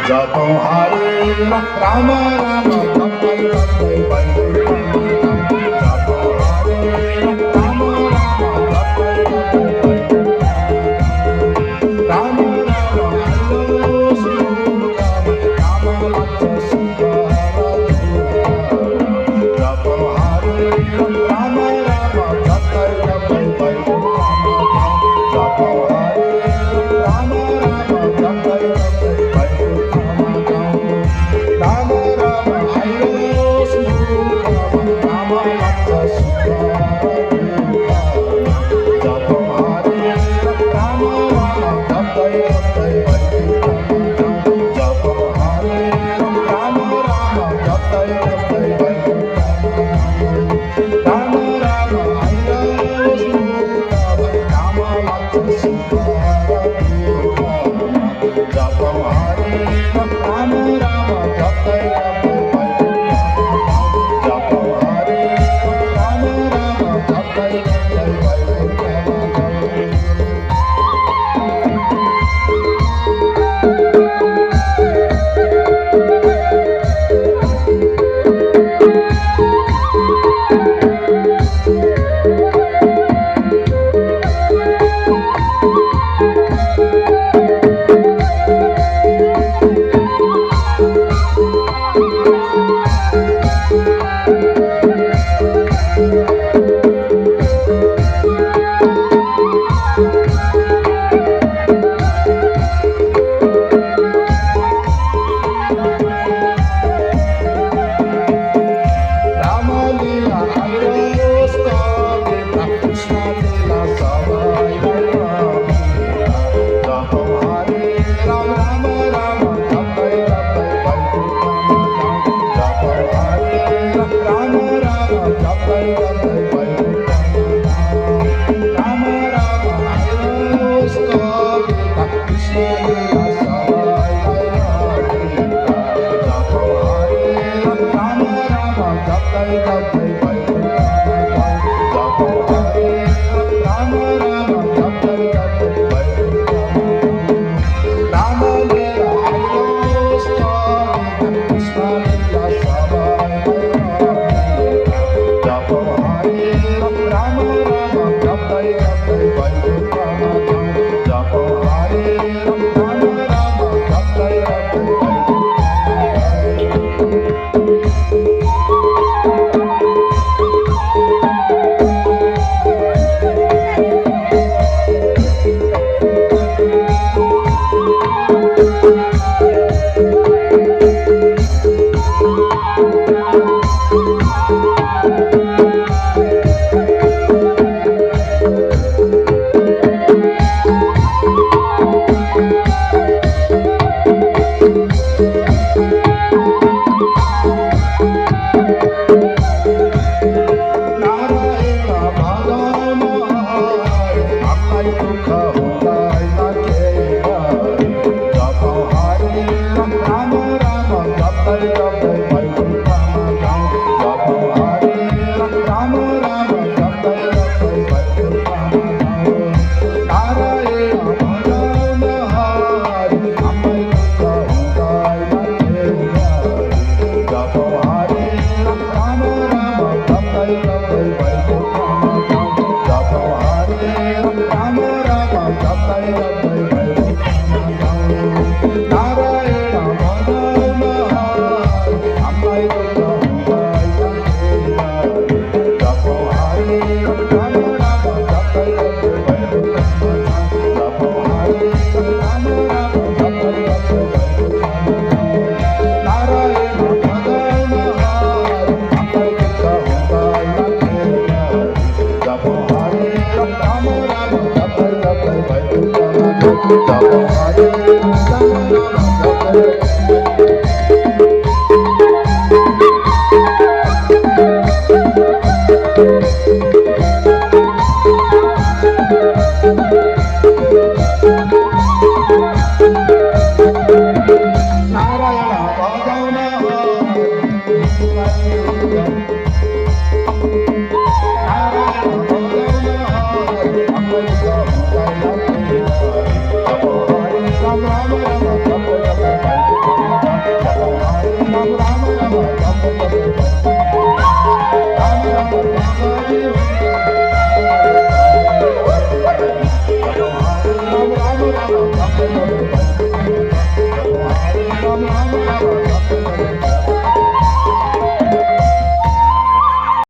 जप हरे राम राम जपै जपै वैकुण्ठम जप हरे राम राम जपै जपै वैकुण्ठम राम राम हरे शिव राम लक्ष्मण सीता जप हरे राम राम जपै जपै वैकुण्ठम जप हरे राम राम जपै जपै राम राम हरे शिव राम लक्ष्मण सीता जप हरे राम राम जपै जपै वैकुण्ठम जप हरे राम राम जपै जपै वैकुण्ठम राम राम हरे शिव राम लक्ष्मण सीता जप हरे राम राम जपै जपै वैकुण्ठम जप हरे राम राम जपै जपै वैकुण्ठम